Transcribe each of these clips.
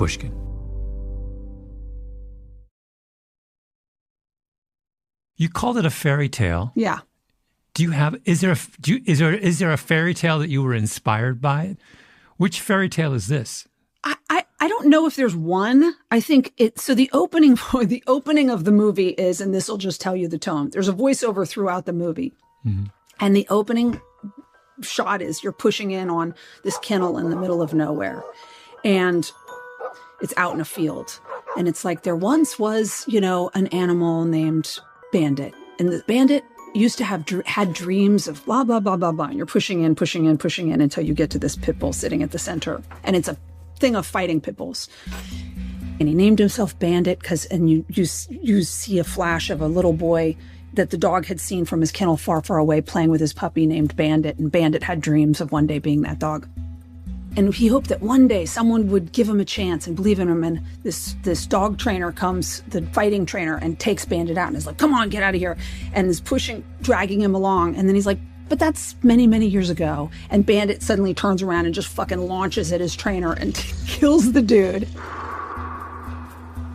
Pushkin. You called it a fairy tale. Yeah. Is there a fairy tale that you were inspired by? Which fairy tale is this? I don't know if there's one. I think the opening of the movie is, and this will just tell you the tone. There's a voiceover throughout the movie. Mm-hmm. And the opening shot is you're pushing in on this kennel in the middle of nowhere. And it's out in a field. And it's like there once was, an animal named Bandit. And the Bandit used to had dreams of blah, blah, blah, blah, blah. And you're pushing in until you get to this pit bull sitting at the center. And it's a thing of fighting pit bulls. And he named himself Bandit and you see a flash of a little boy that the dog had seen from his kennel far, far away playing with his puppy named Bandit. And Bandit had dreams of one day being that dog. And he hoped that one day someone would give him a chance and believe in him. And this dog trainer comes, the fighting trainer, and takes Bandit out and is like, come on, get out of here. And is dragging him along. And then he's like, but that's many, many years ago. And Bandit suddenly turns around and just fucking launches at his trainer and kills the dude.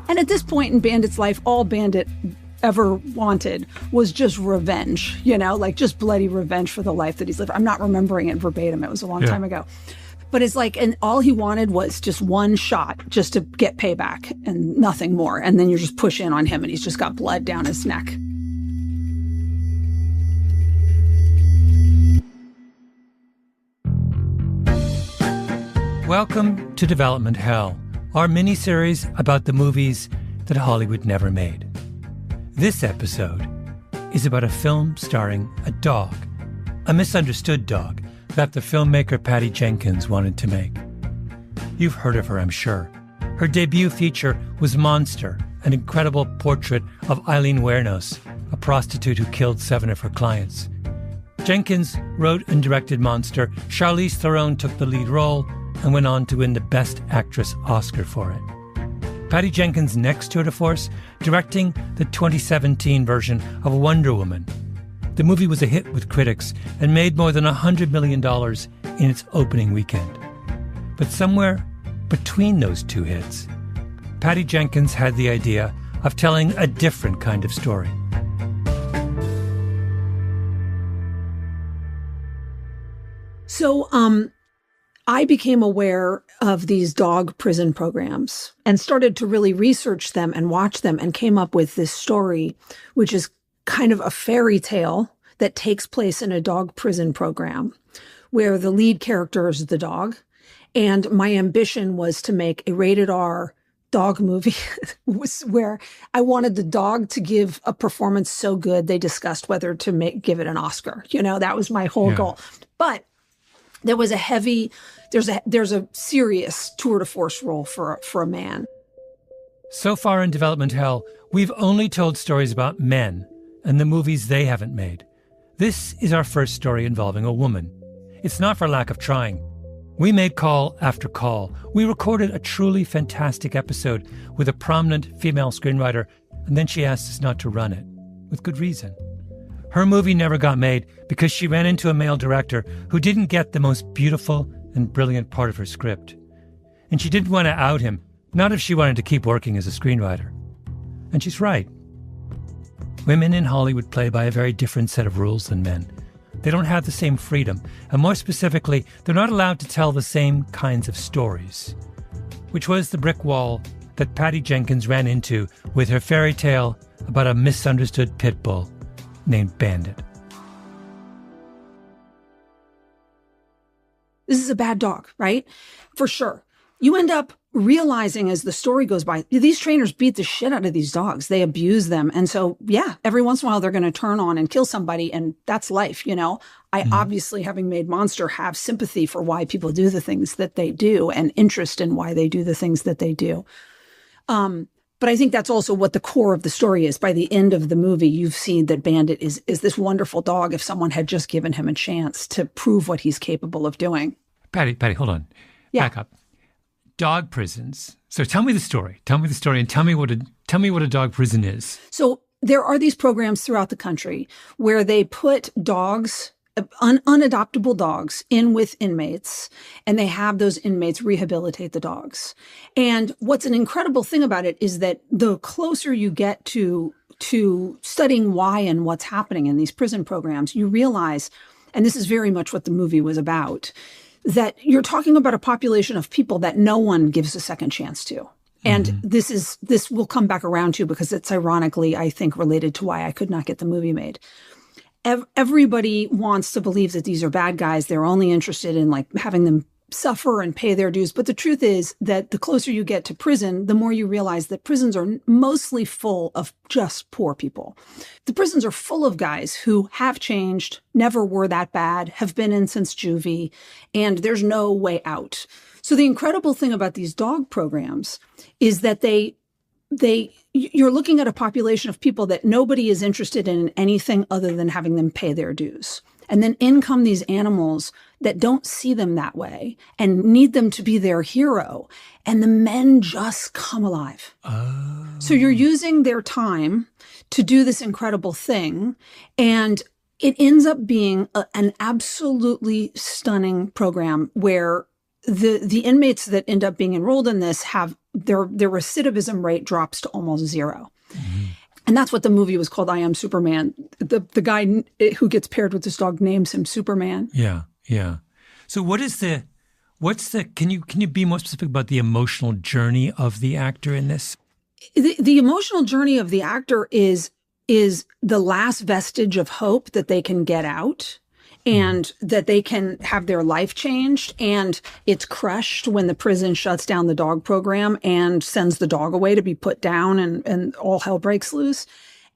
And at this point in Bandit's life, all Bandit ever wanted was just revenge, just bloody revenge for the life that he's lived. I'm not remembering it verbatim. It was a long time ago. But it's like, and all he wanted was just one shot just to get payback and nothing more. And then you just push in on him and he's just got blood down his neck. Welcome to Development Hell, our mini-series about the movies that Hollywood never made. This episode is about a film starring a dog, a misunderstood dog, that the filmmaker Patty Jenkins wanted to make. You've heard of her, I'm sure. Her debut feature was Monster, an incredible portrait of Eileen Wuornos, a prostitute who killed 7 of her clients. Jenkins wrote and directed Monster. Charlize Theron took the lead role and went on to win the Best Actress Oscar for it. Patty Jenkins' next tour de force, directing the 2017 version of Wonder Woman. The movie was a hit with critics and made more than $100 million in its opening weekend. But somewhere between those two hits, Patty Jenkins had the idea of telling a different kind of story. So, I became aware of these dog prison programs and started to really research them and watch them and came up with this story, which is kind of a fairy tale that takes place in a dog prison program where the lead character is the dog. And my ambition was to make a rated R dog movie where I wanted the dog to give a performance so good they discussed whether to give it an Oscar. That was my whole goal. But there was there's a serious tour de force role for a man. So far in Development Hell, we've only told stories about men and the movies they haven't made. This is our first story involving a woman. It's not for lack of trying. We made call after call. We recorded a truly fantastic episode with a prominent female screenwriter, and then she asked us not to run it, with good reason. Her movie never got made because she ran into a male director who didn't get the most beautiful and brilliant part of her script. And she didn't want to out him, not if she wanted to keep working as a screenwriter. And she's right. Women in Hollywood play by a very different set of rules than men. They don't have the same freedom, and more specifically, they're not allowed to tell the same kinds of stories, which was the brick wall that Patty Jenkins ran into with her fairy tale about a misunderstood pit bull named Bandit. This is a bad dog, right? For sure. You end up realizing as the story goes by, these trainers beat the shit out of these dogs. They abuse them. And so, every once in a while they're going to turn on and kill somebody, and that's life, I obviously, having made Monster, have sympathy for why people do the things that they do and interest in why they do the things that they do. But I think that's also what the core of the story is. By the end of the movie, you've seen that Bandit is this wonderful dog if someone had just given him a chance to prove what he's capable of doing. Patty, hold on. Yeah. Back up. Dog prisons. So tell me the story. And tell me what a dog prison is. So there are these programs throughout the country where they put dogs unadoptable dogs in with inmates, and they have those inmates rehabilitate the dogs. And what's an incredible thing about it is that the closer you get to studying why and what's happening in these prison programs, you realize, and this is very much what the movie was about, that you're talking about a population of people that no one gives a second chance to. And this will come back around to, because it's ironically, I think, related to why I could not get the movie made. Everybody wants to believe that these are bad guys. They're only interested in like having them suffer and pay their dues. But the truth is that the closer you get to prison, the more you realize that prisons are mostly full of just poor people. The prisons are full of guys who have changed, never were that bad, have been in since juvie, and there's no way out. So the incredible thing about these dog programs is that you're looking at a population of people that nobody is interested in anything other than having them pay their dues. And then in come these animals that don't see them that way and need them to be their hero. And the men just come alive. Oh. So you're using their time to do this incredible thing. And it ends up being an absolutely stunning program where the inmates that end up being enrolled in this have their recidivism rate drops to almost zero. Mm-hmm. And that's what the movie was called, I Am Superman. The guy who gets paired with this dog names him Superman. Yeah, yeah. So can you be more specific about the emotional journey of the actor in this? The emotional journey of the actor is the last vestige of hope that they can get out and that they can have their life changed. And it's crushed when the prison shuts down the dog program and sends the dog away to be put down and all hell breaks loose.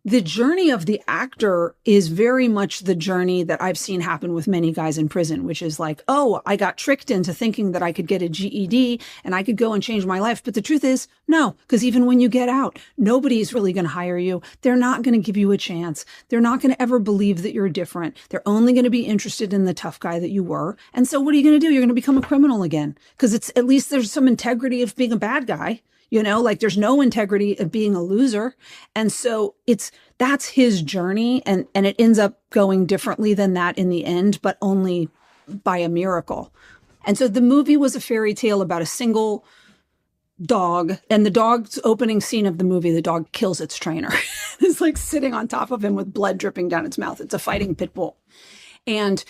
The journey of the actor is very much the journey that I've seen happen with many guys in prison, which is like, oh, I got tricked into thinking that I could get a GED and I could go and change my life. But the truth is, no, because even when you get out, nobody's really going to hire you. They're not going to give you a chance. They're not going to ever believe that you're different. They're only going to be interested in the tough guy that you were. And so what are you going to do? You're going to become a criminal again, because it's at least there's some integrity of being a bad guy. You know, like there's no integrity of being a loser. And so that's his journey. And it ends up going differently than that in the end, but only by a miracle. And so the movie was a fairy tale about a single dog. And the dog's opening scene of the movie, the dog kills its trainer. It's like sitting on top of him with blood dripping down its mouth. It's a fighting pit bull. And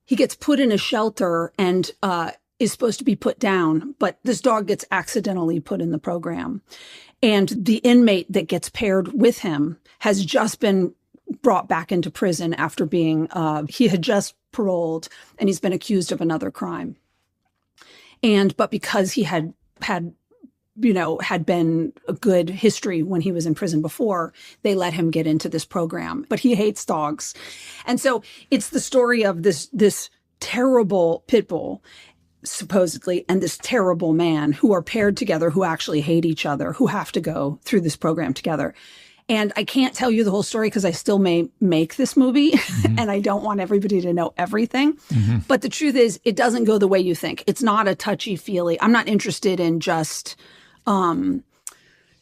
he gets put in a shelter and, is supposed to be put down, but this dog gets accidentally put in the program. And the inmate that gets paired with him has just been brought back into prison after being, he had just paroled and he's been accused of another crime. But because he had been a good history when he was in prison before, they let him get into this program, but he hates dogs. And so it's the story of this terrible pit bull, supposedly, and this terrible man who are paired together, who actually hate each other, who have to go through this program together. And I can't tell you the whole story because I still may make this movie and I don't want everybody to know everything. Mm-hmm. But the truth is, it doesn't go the way you think. It's not a touchy-feely. I'm not interested in just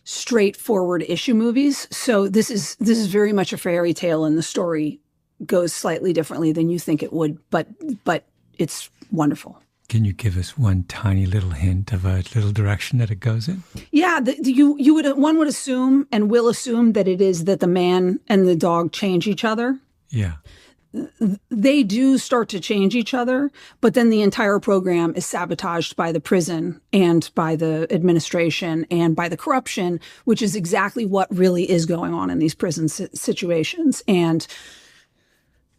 straightforward issue movies. So this is very much a fairy tale, and the story goes slightly differently than you think it would, but it's wonderful. Can you give us one tiny little hint of a little direction that it goes in? Yeah, one would assume and will assume that it is that the man and the dog change each other. Yeah. They do start to change each other, but then the entire program is sabotaged by the prison and by the administration and by the corruption, which is exactly what really is going on in these prison situations. And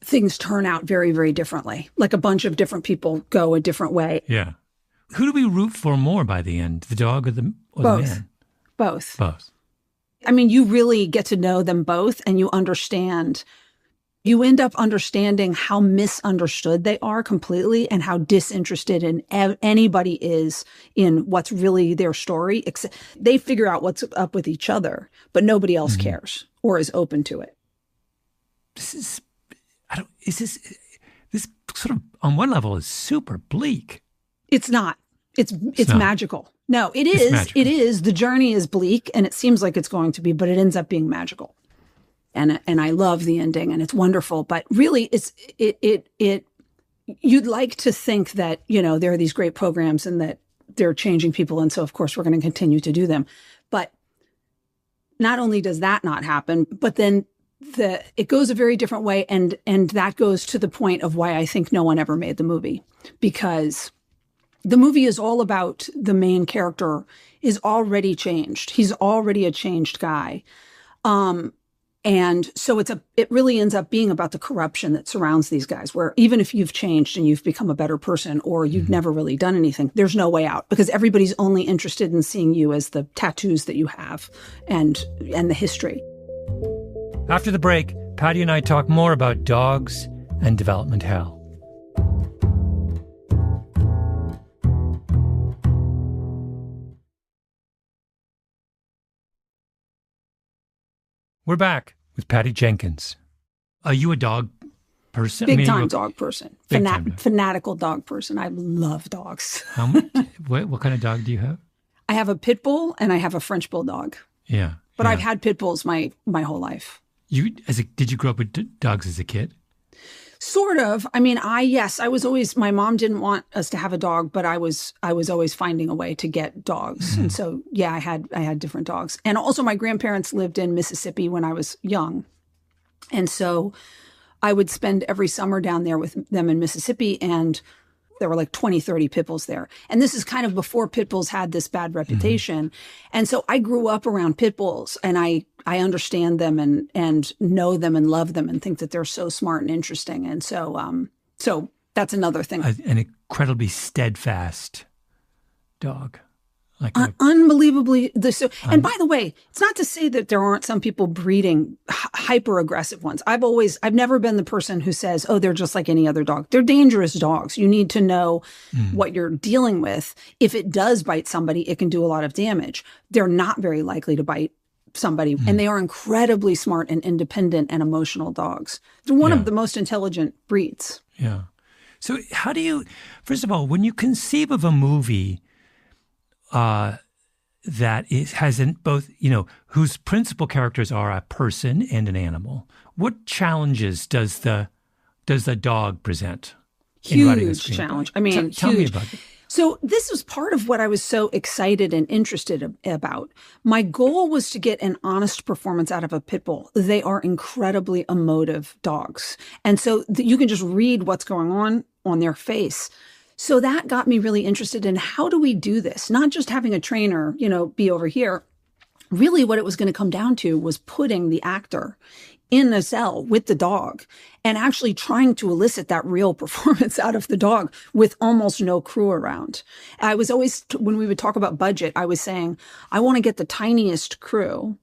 things turn out very, very differently. Like a bunch of different people go a different way. Yeah. Who do we root for more by the end? The dog or the man? Both. Both. I mean, you really get to know them both, and you end up understanding how misunderstood they are completely and how disinterested anybody is in what's really their story. They figure out what's up with each other, but nobody else cares or is open to it. This sort of, on one level, is super bleak. It's not. It's not. Magical. No, it is. It is. The journey is bleak, and it seems like it's going to be, but it ends up being magical. and I love the ending, and it's wonderful. But really, you'd like to think that, there are these great programs and that they're changing people. And so, of course, we're going to continue to do them. But not only does that not happen, but then it goes a very different way. And that goes to the point of why I think no one ever made the movie, because the movie is all about the main character is already changed. He's already a changed guy. And so it really ends up being about the corruption that surrounds these guys, where even if you've changed and you've become a better person, or you've never really done anything, there's no way out, because everybody's only interested in seeing you as the tattoos that you have and the history. After the break, Patty and I talk more about dogs and development hell. We're back with Patty Jenkins. Are you a dog person? Big time dog person. Fanatical dog person. I love dogs. What kind of dog do you have? I have a pit bull and I have a French bulldog. Yeah. But I've had pit bulls my whole life. Did you grow up with dogs as a kid? Sort of. I mean, I was always, my mom didn't want us to have a dog, but I was always finding a way to get dogs. Mm-hmm. And so, yeah, I had different dogs. And also my grandparents lived in Mississippi when I was young. And so I would spend every summer down there with them in Mississippi, and there were like 20, 30 pit bulls there. And this is kind of before pit bulls had this bad reputation. Mm-hmm. And so I grew up around pit bulls, and I understand them and know them and love them and think that they're so smart and interesting. And so, so that's another thing. An incredibly steadfast dog. Unbelievably. And by the way, it's not to say that there aren't some people breeding hyper aggressive ones. I've never been the person who says, oh, they're just like any other dog. They're dangerous dogs. You need to know what you're dealing with. If it does bite somebody, it can do a lot of damage. They're not very likely to bite somebody, and they are incredibly smart and independent and emotional dogs. They're one of the most intelligent breeds. Yeah. So how do you, first of all, when you conceive of a movie that hasn't both, whose principal characters are a person and an animal, what challenges does the dog present? Huge challenge. I mean, tell me about it. So this was part of what I was so excited and interested about. My goal was to get an honest performance out of a pit bull. They are incredibly emotive dogs. And so you can just read what's going on their face. So that got me really interested in, how do we do this? Not just having a trainer, be over here. Really what it was going to come down to was putting the actor in a cell with the dog and actually trying to elicit that real performance out of the dog with almost no crew around. I was always, when we would talk about budget, I was saying, I want to get the tiniest crew,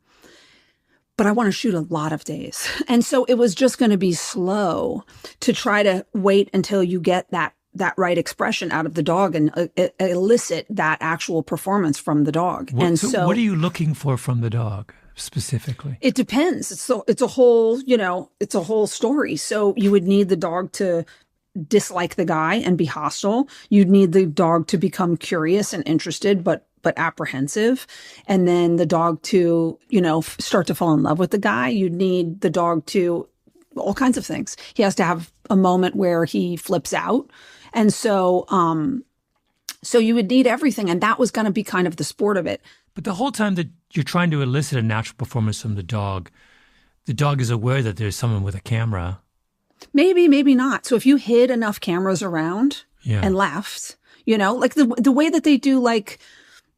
but I want to shoot a lot of days. And so it was just going to be slow to try to wait until you get that right expression out of the dog and elicit that actual performance from the dog. So what are you looking for from the dog specifically? It depends. It's a whole story. So you would need the dog to dislike the guy and be hostile. You'd need the dog to become curious and interested, but apprehensive. And then the dog to, start to fall in love with the guy. You'd need the dog to all kinds of things. He has to have a moment where he flips out. And so you would need everything. And that was going to be kind of the sport of it. But the whole time that you're trying to elicit a natural performance from the dog is aware that there's someone with a camera. Maybe, maybe not. So if you hid enough cameras around and left, like the way that they do like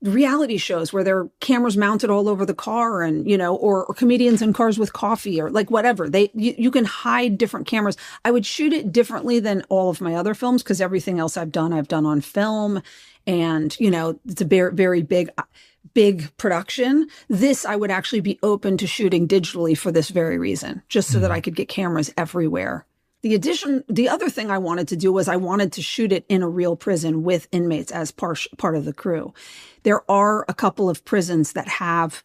reality shows where there are cameras mounted all over the car and, or comedians in cars with coffee or like whatever. You can hide different cameras. I would shoot it differently than all of my other films because everything else I've done on film. And, it's a very, very big production. This, I would actually be open to shooting digitally for this very reason, just so that I could get cameras everywhere. The other thing I wanted to do was I wanted to shoot it in a real prison with inmates as part of the crew. There are a couple of prisons that have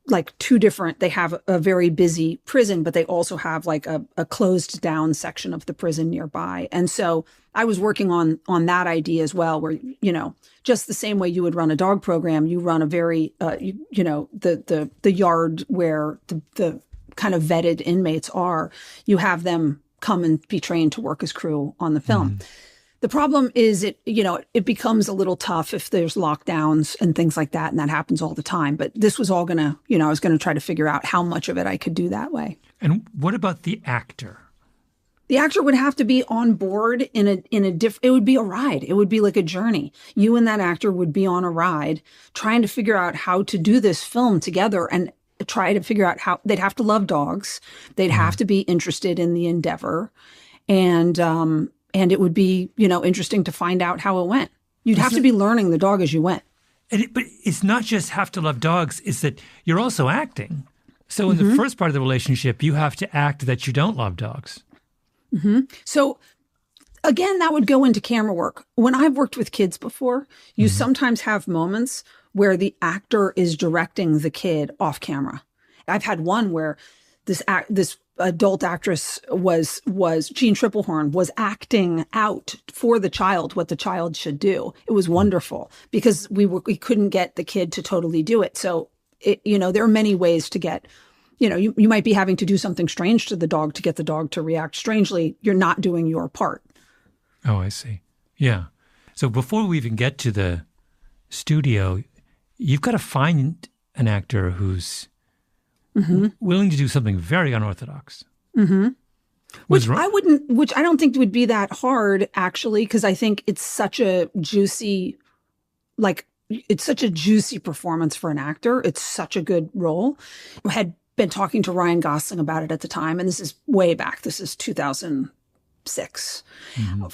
like they have a very busy prison, but they also have like a closed down section of the prison nearby. And so I was working on that idea as well, where, just the same way you would run a dog program, you run a very, the yard where the kind of vetted inmates are, you have them come and be trained to work as crew on the film. The problem is it becomes a little tough if there's lockdowns and things like that. And that happens all the time. But this was all I was going to try to figure out how much of it I could do that way. And what about the actor? The actor would have to be on board it would be a ride. It would be like a journey. You and that actor would be on a ride trying to figure out how to do this film together and try to figure out how they'd have to love dogs. They'd have to be interested in the endeavor. And it would be, interesting to find out how it went. You'd have to be learning the dog as you went. But it's not just have to love dogs, it's that you're also acting. So in the first part of the relationship, you have to act that you don't love dogs. So again, that would go into camera work. When I've worked with kids before, you sometimes have moments where the actor is directing the kid off camera. I've had one where this adult actress was Jean Triplehorn was acting out for the child what the child should do. It was wonderful because we couldn't get the kid to totally do it. So there are many ways to get, you might be having to do something strange to the dog to get the dog to react strangely. You're not doing your part. Oh, I see. Yeah. So before we even get to the studio, you've got to find an actor who's willing to do something very unorthodox. Which I don't think would be that hard, actually, because I think it's such a juicy performance for an actor. It's such a good role. I had been talking to Ryan Gosling about it at the time, and this is way back. This is 2006,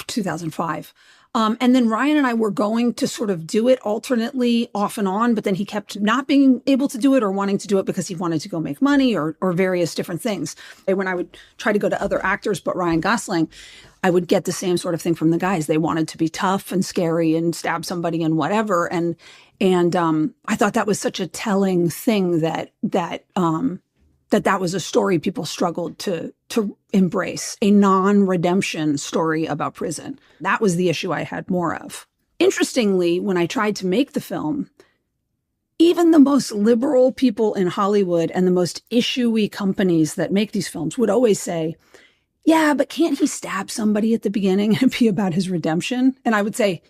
2005. And then Ryan and I were going to sort of do it alternately off and on, but then he kept not being able to do it or wanting to do it because he wanted to go make money or various different things. And when I would try to go to other actors but Ryan Gosling, I would get the same sort of thing from the guys. They wanted to be tough and scary and stab somebody and whatever. And I thought that was such a telling thing that was a story people struggled to embrace, a non-redemption story about prison. That was the issue I had more of. Interestingly, when I tried to make the film, even the most liberal people in Hollywood and the most issue-y companies that make these films would always say, yeah, but can't he stab somebody at the beginning and be about his redemption? And I would say,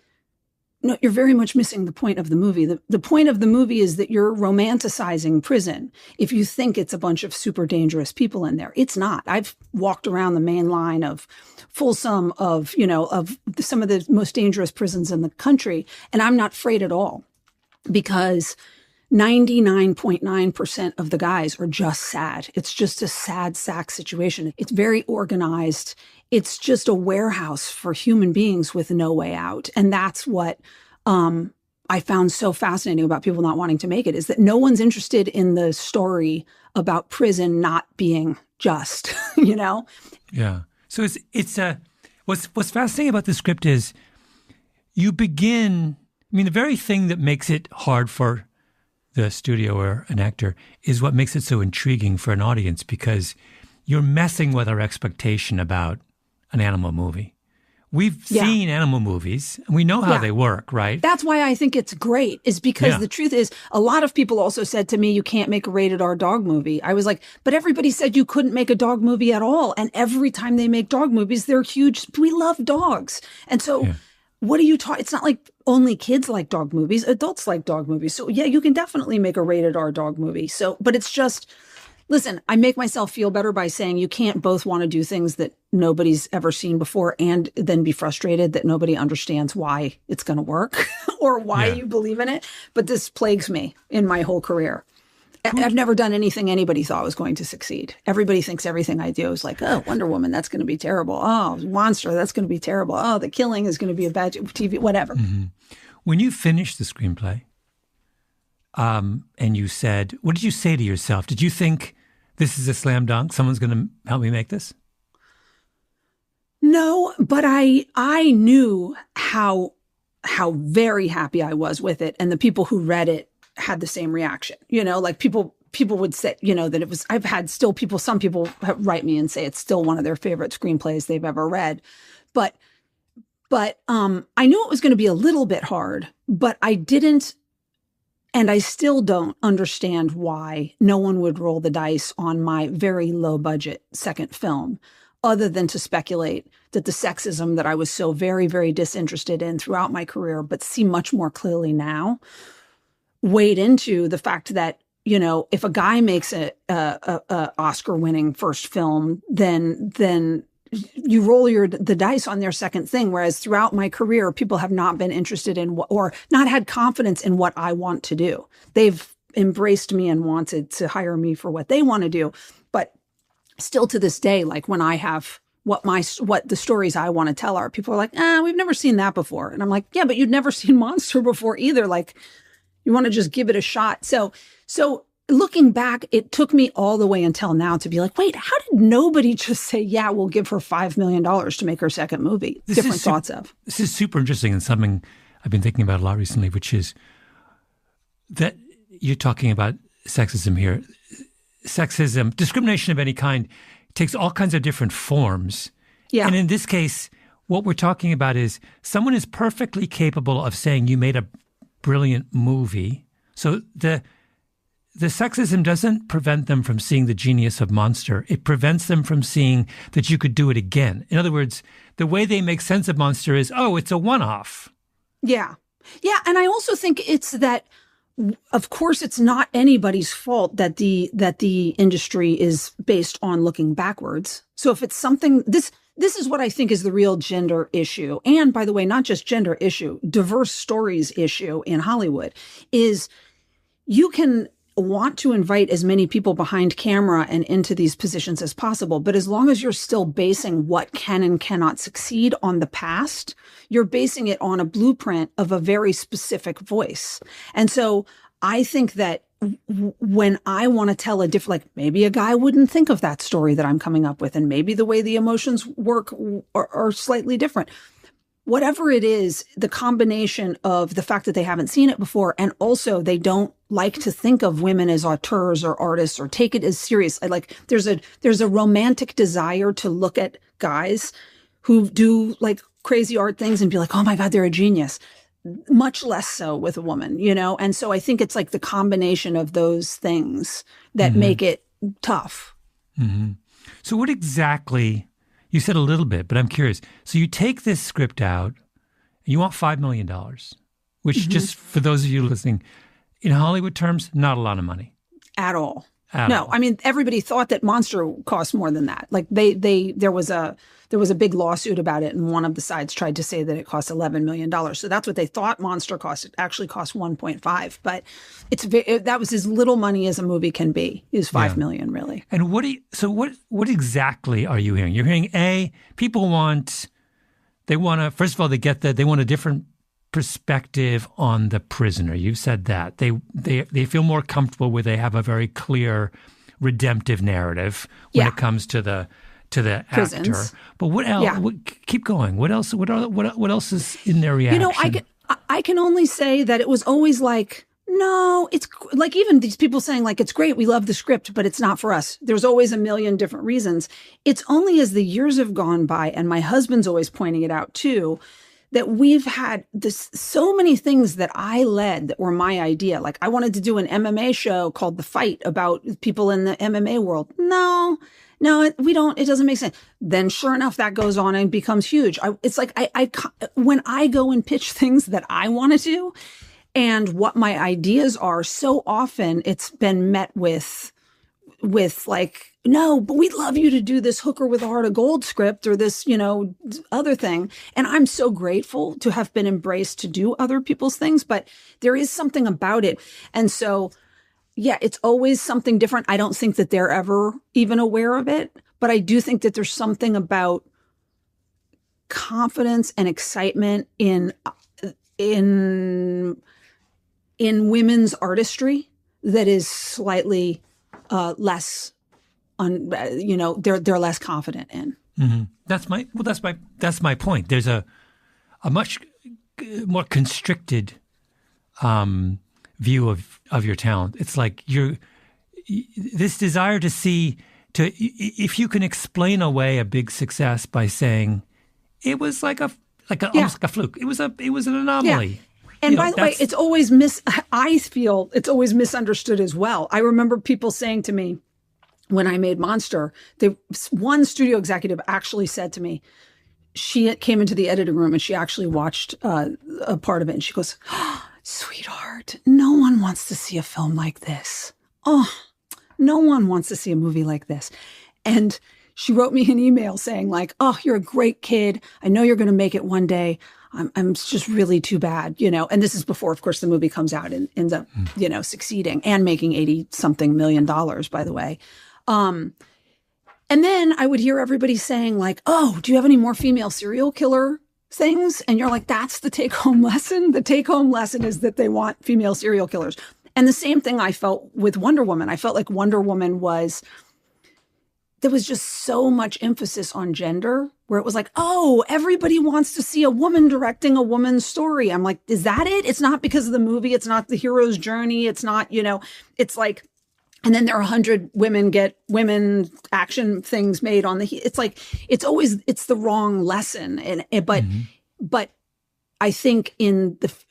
no, you're very much missing the point of the movie. The point of the movie is that you're romanticizing prison. If you think it's a bunch of super dangerous people in there, it's not. I've walked around the main line of Folsom, of some of the most dangerous prisons in the country, and I'm not afraid at all because 99.9% of the guys are just sad. It's just a sad sack situation. It's very organized. It's just a warehouse for human beings with no way out. And that's what I found so fascinating about people not wanting to make it, is that no one's interested in the story about prison not being just, Yeah. So what's fascinating about the script is you begin, the very thing that makes it hard for the studio or an actor is what makes it so intriguing for an audience, because you're messing with our expectation about an animal movie. We've seen animal movies and we know how they work, right? That's why I think it's great, is because the truth is a lot of people also said to me, you can't make a rated R dog movie. I was like, but everybody said you couldn't make a dog movie at all. And every time they make dog movies, they're huge. We love dogs. And so what are you talking? It's not like only kids like dog movies. Adults like dog movies. So yeah, you can definitely make a rated R dog movie. So, but it's just, listen, I make myself feel better by saying you can't both want to do things that nobody's ever seen before and then be frustrated that nobody understands why it's going to work or why you believe in it. But this plagues me in my whole career. I've never done anything anybody thought was going to succeed. Everybody thinks everything I do is like, oh, Wonder Woman, that's going to be terrible. Oh, Monster, that's going to be terrible. Oh, The Killing is going to be a bad TV, whatever. Mm-hmm. When you finished the screenplay and you said, what did you say to yourself? Did you think this is a slam dunk? Someone's going to help me make this? No, but I knew how very happy I was with it. And the people who read it had the same reaction, like people would say, that it was, I've had still people, some people write me and say it's still one of their favorite screenplays they've ever read. But I knew it was going to be a little bit hard, but I didn't And I still don't understand why no one would roll the dice on my very low budget second film, other than to speculate that the sexism that I was so very, very disinterested in throughout my career, but see much more clearly now, weighed into the fact that, you know, if a guy makes a Oscar-winning first film, then you roll the dice on their second thing. Whereas throughout my career, people have not been interested in or not had confidence in what I want to do. They've embraced me and wanted to hire me for what they want to do. But still to this day, like when I have what the stories I want to tell are, people are like, we've never seen that before. And I'm like, yeah, but you'd never seen Monster before either. Like, you want to just give it a shot. So looking back, it took me all the way until now to be like, wait, how did nobody just say, yeah, we'll give her $5 million to make her second movie? This is super interesting and something I've been thinking about a lot recently, which is that you're talking about sexism here. Sexism, discrimination of any kind, takes all kinds of different forms. Yeah. And in this case, what we're talking about is someone is perfectly capable of saying you made a brilliant movie. So the sexism doesn't prevent them from seeing the genius of Monster. It prevents them from seeing that you could do it again. In other words, the way they make sense of Monster is, it's a one-off. Yeah. Yeah. And I also think it's that, of course, it's not anybody's fault that the industry is based on looking backwards. So if it's something, this is what I think is the real gender issue. And by the way, not just gender issue, diverse stories issue in Hollywood is you can want to invite as many people behind camera and into these positions as possible. But as long as you're still basing what can and cannot succeed on the past, you're basing it on a blueprint of a very specific voice. And so I think that when I want to tell a different, like maybe a guy wouldn't think of that story that I'm coming up with, and maybe the way the emotions work are slightly different. Whatever it is, the combination of the fact that they haven't seen it before, and also they don't like to think of women as auteurs or artists or take it as serious. Like there's a romantic desire to look at guys who do like crazy art things and be like, oh my God, they're a genius. Much less so with a woman, you know? And so I think it's like the combination of those things that make it tough. Mm-hmm. So what exactly, you said a little bit, but I'm curious. So you take this script out, you want $5 million, which just for those of you listening, in Hollywood terms, not a lot of money. At all. At all. I mean, everybody thought that Monster cost more than that. Like there was a big lawsuit about it, and one of the sides tried to say that it cost $11 million. So that's what they thought Monster cost. It actually cost 1.5, but that was as little money as a movie can be, is $5 million really. And what exactly are you hearing? You're hearing people want first of all, they want a different perspective on the prisoner. You've said that they feel more comfortable where they have a very clear redemptive narrative when it comes to the Prisons. actor. But what else? Yeah. Keep going. What else? What else is in their reaction? You know, I can only say that it was always like, no, it's like even these people saying like, it's great, we love the script, but it's not for us. There's always a million different reasons. It's only as the years have gone by, and my husband's always pointing it out too, that we've had so many things that I led that were my idea. Like I wanted to do an MMA show called The Fight about people in the MMA world. No, it doesn't make sense. Then sure enough, that goes on and becomes huge. It's like when I go and pitch things that I want to do and what my ideas are, so often it's been met with like, no, but we'd love you to do this Hooker with a Heart of Gold script or this, other thing. And I'm so grateful to have been embraced to do other people's things, but there is something about it. And so, yeah, it's always something different. I don't think that they're ever even aware of it, but I do think that there's something about confidence and excitement in women's artistry that is slightly less they're less confident in. Mm-hmm. That's my point. There's a much more constricted view of your talent. It's like this desire to see if you can explain away a big success by saying it was almost like a fluke. It was an anomaly. And by the way, it's always I feel it's always misunderstood as well. I remember people saying to me when I made Monster, one studio executive actually said to me, she came into the editing room and she actually watched a part of it. And she goes, oh, sweetheart, no one wants to see a film like this. Oh, no one wants to see a movie like this. And she wrote me an email saying like, oh, you're a great kid. I know you're going to make it one day. I'm just really too bad, and this is before, of course, the movie comes out and ends up, succeeding and making $80-something million, by the way. And then I would hear everybody saying like, oh, do you have any more female serial killer things? And you're like, that's the take-home lesson. The take-home lesson is that they want female serial killers. And the same thing I felt with Wonder Woman. I felt like Wonder Woman there was just so much emphasis on gender where it was like, oh, everybody wants to see a woman directing a woman's story. I'm like, is that it? It's not because of the movie. It's not the hero's journey. It's not, it's like, and then there are 100 women get women action things made on it's like, it's the wrong lesson. But I think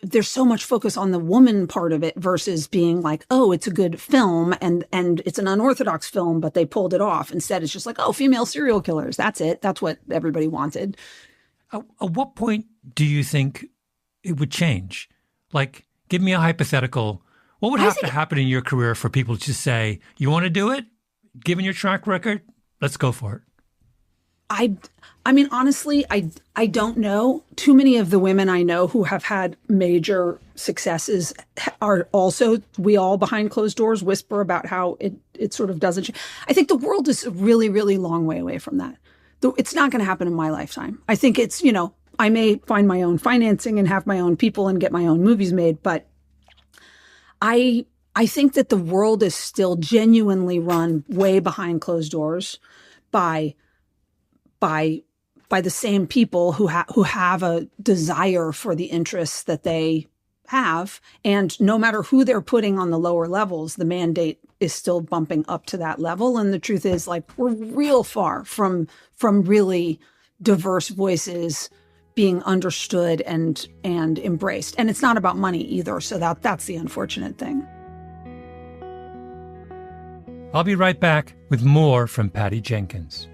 there's so much focus on the woman part of it versus being like, oh, it's a good film and it's an unorthodox film, but they pulled it off. Instead, it's just like, oh, female serial killers. That's it. That's what everybody wanted. At what point do you think it would change? Like, give me a hypothetical. What would have to happen in your career for people to say, you want to do it? Given your track record, let's go for it. I mean, honestly, I don't know. Too many of the women I know who have had major successes are also, we all behind closed doors whisper about how it sort of doesn't. I think the world is a really, really long way away from that. It's not going to happen in my lifetime. I think it's, I may find my own financing and have my own people and get my own movies made, but I think that the world is still genuinely run way behind closed doors by the same people who have a desire for the interests that they have. And no matter who they're putting on the lower levels, the mandate is still bumping up to that level. And the truth is, like, we're real far from really diverse voices being understood and embraced. And it's not about money either. So that's the unfortunate thing. I'll be right back with more from Patty Jenkins.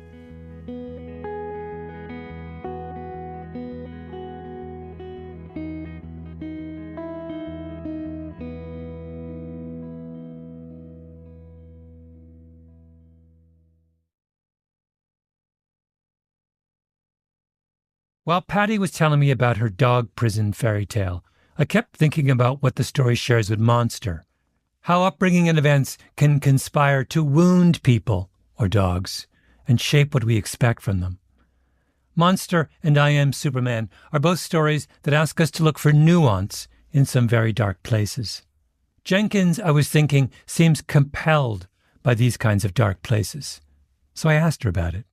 While Patty was telling me about her dog prison fairy tale, I kept thinking about what the story shares with Monster, how upbringing and events can conspire to wound people, or dogs, and shape what we expect from them. Monster and I Am Superman are both stories that ask us to look for nuance in some very dark places. Jenkins, I was thinking, seems compelled by these kinds of dark places. So I asked her about it.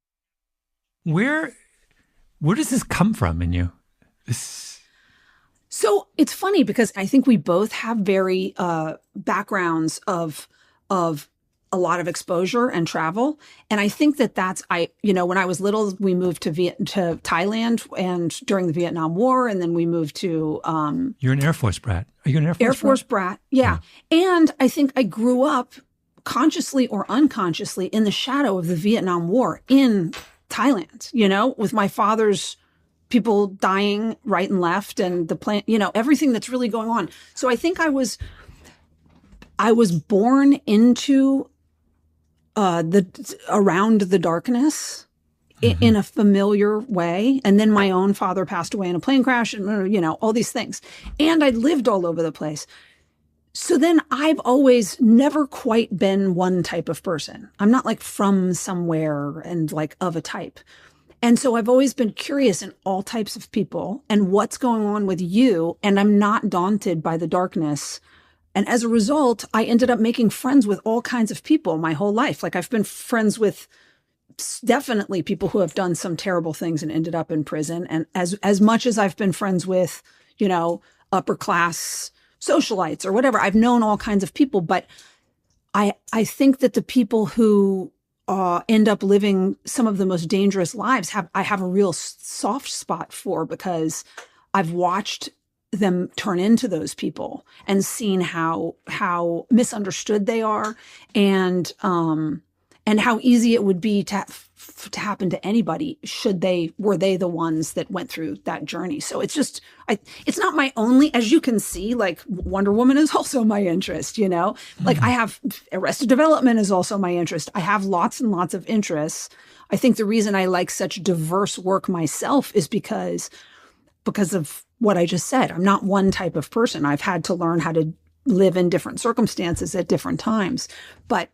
Where does this come from in you? So it's funny because I think we both have very backgrounds of a lot of exposure and travel. And I think that's, when I was little, we moved to Thailand and during the Vietnam War, and then we moved to... You're an Air Force brat. Are you an Air Force brat? Yeah. And I think I grew up consciously or unconsciously in the shadow of the Vietnam War in Thailand, with my father's people dying right and left and the plant, everything that's really going on. So I think I was born into around the darkness in a familiar way. And then my own father passed away in a plane crash and, all these things. And I lived all over the place. So then I've always never quite been one type of person. I'm not like from somewhere and like of a type. And so I've always been curious in all types of people and what's going on with you. And I'm not daunted by the darkness. And as a result, I ended up making friends with all kinds of people my whole life. Like I've been friends with definitely people who have done some terrible things and ended up in prison. And as much as I've been friends with, upper class socialites or whatever. I've known all kinds of people, but I think that the people who end up living some of the most dangerous lives I have a real soft spot for, because I've watched them turn into those people and seen how misunderstood they are, and how easy it would be to happen to anybody were they the ones that went through that journey. So it's just, it's not my only, as you can see, like Wonder Woman is also my interest, like I have Arrested Development is also my interest. I have lots and lots of interests. I think the reason I like such diverse work myself is because of what I just said. I'm not one type of person. I've had to learn how to live in different circumstances at different times. But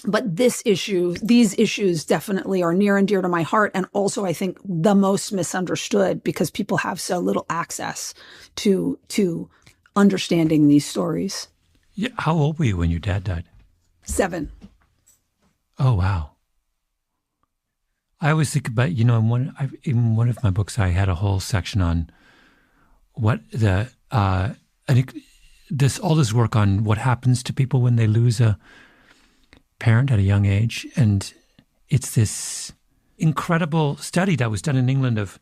these issues definitely are near and dear to my heart. And also, I think the most misunderstood because people have so little access to understanding these stories. Yeah. How old were you when your dad died? 7. Oh, wow. I always think about, in one of my books, I had a whole section on what all this work on what happens to people when they lose a parent at a young age. And it's this incredible study that was done in England of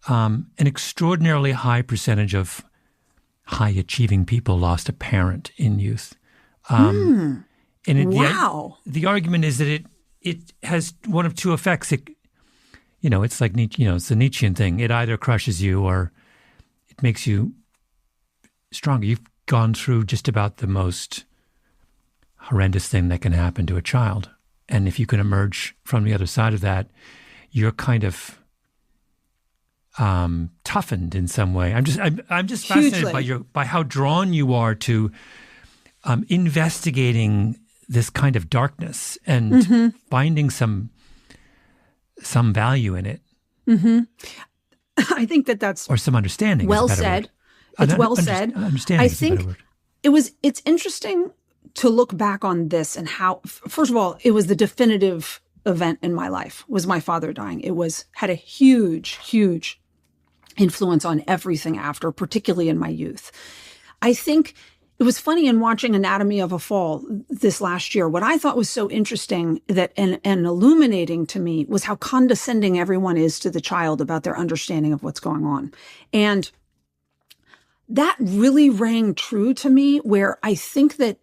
an extraordinarily high percentage of high-achieving people lost a parent in youth. And wow. The argument is that it has one of two effects. It's like Nietzsche, it's the Nietzschean thing. It either crushes you or it makes you stronger. You've gone through just about the most horrendous thing that can happen to a child. And if you can emerge from the other side of that, you're kind of toughened in some way. I'm just fascinated by how drawn you are to investigating this kind of darkness and finding some value in it. Mm-hmm. I think that's or some understanding. Well said. It's well said. Understanding. I think it's interesting to look back on this and how, first of all, it was the definitive event in my life was my father dying. It had a huge, huge influence on everything after, particularly in my youth. I think it was funny in watching Anatomy of a Fall this last year. What I thought was so interesting and illuminating to me was how condescending everyone is to the child about their understanding of what's going on. And that really rang true to me, where I think that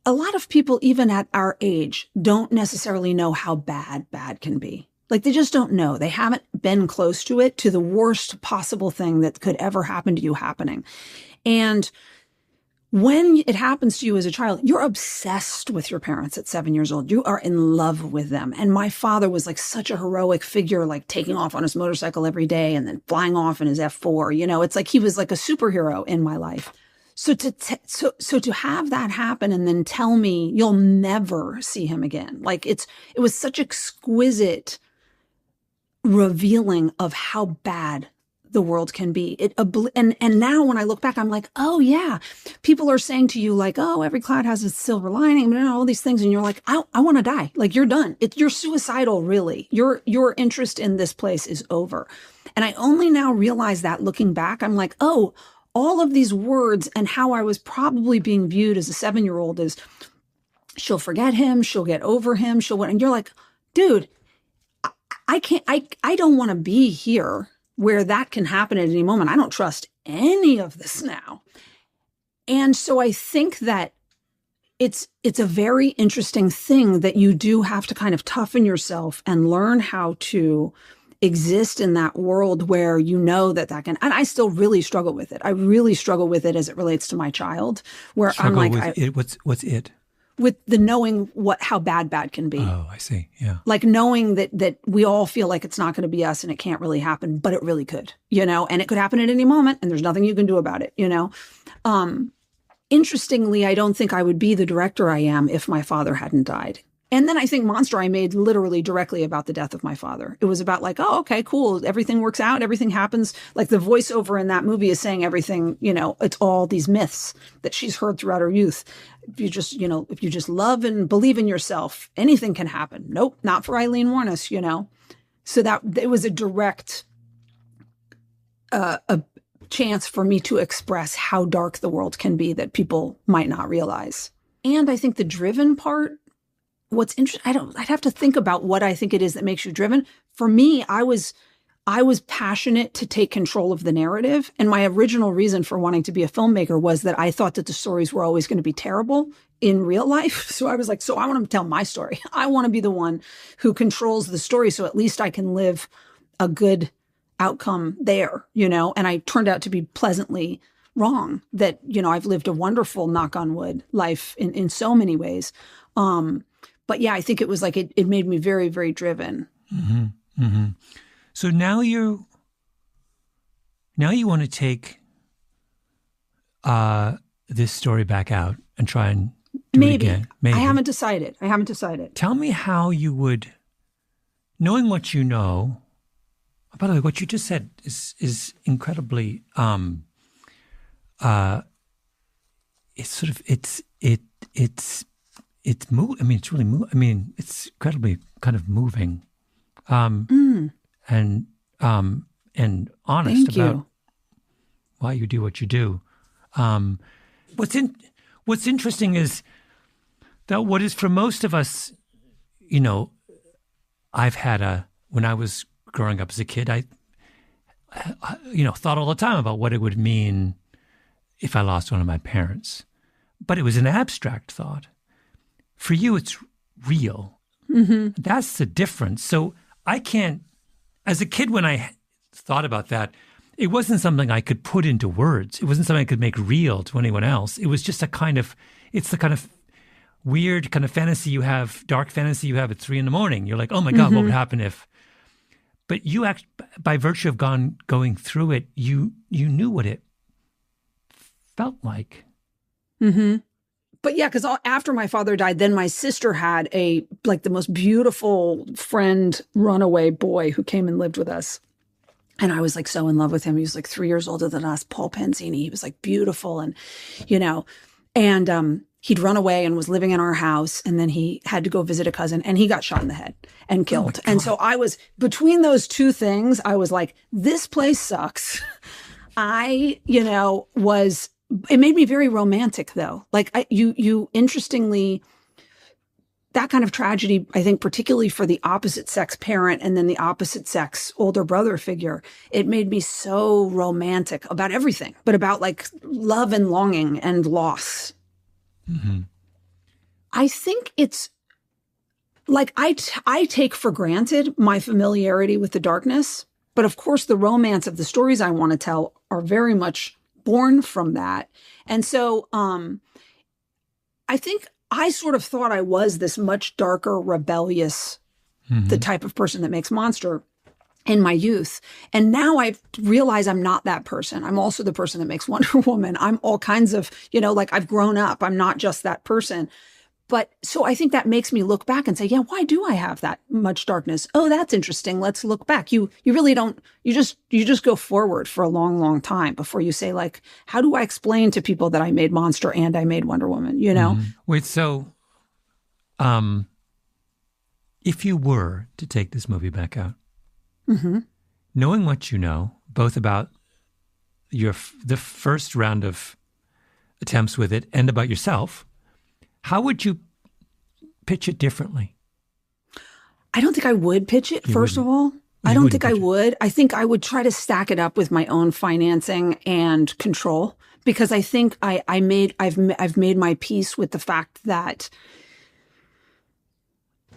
a lot of people, even at our age, don't necessarily know how bad can be. Like, they just don't know. They haven't been close to it, to the worst possible thing that could ever happen to you happening. And when it happens to you as a child, you're obsessed with your parents at 7 years old. You are in love with them. And my father was like such a heroic figure, like taking off on his motorcycle every day and then flying off in his F4. It's like he was like a superhero in my life. So to have that happen and then tell me you'll never see him again, like it was such exquisite revealing of how bad the world can be. And now when I look back, I'm like, oh yeah, people are saying to you like, oh, every cloud has a silver lining, all these things, and you're like, I want to die. Like, you're done. You're suicidal, really. Your interest in this place is over. And I only now realize that looking back, I'm like, oh, all of these words and how I was probably being viewed as a 7-year-old is, she'll forget him, she'll get over him, and you're like, dude, I don't want to be here where that can happen at any moment. I don't trust any of this now. And so I think that it's a very interesting thing that you do have to kind of toughen yourself and learn how to exist in that world where that can, and I still really struggle with it. I really struggle with it as it relates to my child, where struggle I'm like, what's it? With the knowing how bad can be. Oh, I see. Yeah. Like knowing that we all feel like it's not going to be us and it can't really happen, but it really could, and it could happen at any moment and there's nothing you can do about it, Interestingly, I don't think I would be the director I am if my father hadn't died. And then I think Monster I made literally directly about the death of my father. It was about like, oh, okay, cool. Everything works out. Everything happens. Like the voiceover in that movie is saying everything, it's all these myths that she's heard throughout her youth. If you just love and believe in yourself, anything can happen. Nope, not for Eileen Warnes, So that it was a direct a chance for me to express how dark the world can be that people might not realize. And I think the driven part, what's interesting, I'd have to think about what I think it is that makes you driven. For me, I was I was passionate to take control of the narrative. And my original reason for wanting to be a filmmaker was that I thought that the stories were always going to be terrible in real life. So I was like, so I want to tell my story. I want to be the one who controls the story. So at least I can live a good outcome there, and I turned out to be pleasantly wrong that, I've lived a wonderful, knock on wood, life in so many ways. But yeah, I think it was like, it made me very, very driven. Mm-hmm. Mm-hmm. So now you want to take this story back out and try and do it again. Maybe. I haven't decided. Tell me how you would, knowing what you know. By the way, what you just said is incredibly. It's sort of it's I mean, it's really I mean, it's incredibly kind of moving. And honest about why you do what you do. What's interesting is that what is for most of us, I've had when I was growing up as a kid, I thought all the time about what it would mean if I lost one of my parents. But it was an abstract thought. For you, it's real. Mm-hmm. That's the difference. So I can't, as a kid, when I thought about that, it wasn't something I could put into words. It wasn't something I could make real to anyone else. It was just it's the kind of weird kind of fantasy you have, dark fantasy you have at 3 a.m. You're like, oh my God, what would happen if? But you by virtue of going through it, you knew what it felt like. Mm-hmm. But yeah, because after my father died, then my sister had the most beautiful friend, runaway boy who came and lived with us. And I was like so in love with him. He was like 3 years older than us, Paul Penzini. He was like beautiful and, he'd run away and was living in our house. And then he had to go visit a cousin and he got shot in the head and killed. And so I was between those two things. I was like, this place sucks. It made me very romantic though. Like you interestingly, that kind of tragedy, I think, particularly for the opposite sex parent and then the opposite sex older brother figure, it made me so romantic about everything, but about like love and longing and loss. Mm-hmm. I think it's like I take for granted my familiarity with the darkness, but of course the romance of the stories I want to tell are very much born from that. And so I think I sort of thought I was this much darker, rebellious, the type of person that makes Monster in my youth. And now I realize I'm not that person. I'm also the person that makes Wonder Woman. I'm all kinds of, I've grown up. I'm not just that person. But so I think that makes me look back and say, yeah, why do I have that much darkness? Oh, that's interesting. Let's look back. You really don't, you just go forward for a long, long time before you say like, how do I explain to people that I made Monster and I made Wonder Woman, Mm-hmm. Wait, so, if you were to take this movie back out, knowing what you know, both about the first round of attempts with it and about yourself, how would you pitch it differently? I don't think I would pitch it, first of all. I don't think I would. I think I would try to stack it up with my own financing and control, because I think I've made my peace with the fact that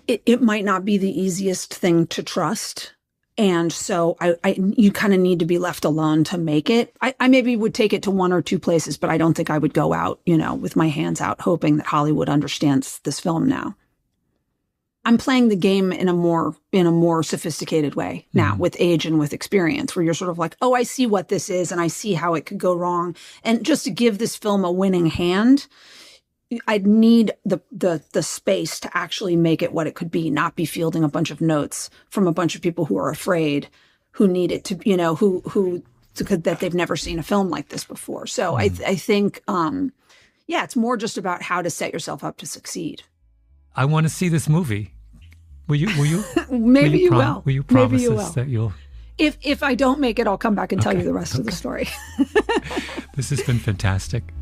it might not be the easiest thing to trust. And so you kind of need to be left alone to make it. I maybe would take it to 1 or 2 places, but I don't think I would go out, with my hands out, hoping that Hollywood understands this film now. I'm playing the game in a more sophisticated way now, with age and with experience, where you're sort of like, oh, I see what this is and I see how it could go wrong. And just to give this film a winning hand, I'd need the space to actually make it what it could be, not be fielding a bunch of notes from a bunch of people who are afraid, who need it to, that they've never seen a film like this before. So I think, it's more just about how to set yourself up to succeed. I want to see this movie. Will you? Maybe you will. Will you promise us that you'll? If I don't make it, I'll come back and tell you the rest of the story. This has been fantastic.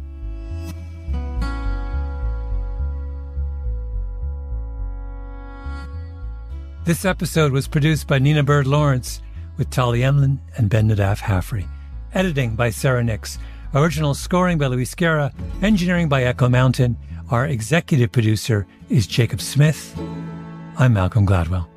This episode was produced by Nina Bird Lawrence, with Tali Emlin and Ben Nadaf Haffrey. Editing by Sarah Nix. Original scoring by Luis Guerra. Engineering by Echo Mountain. Our executive producer is Jacob Smith. I'm Malcolm Gladwell.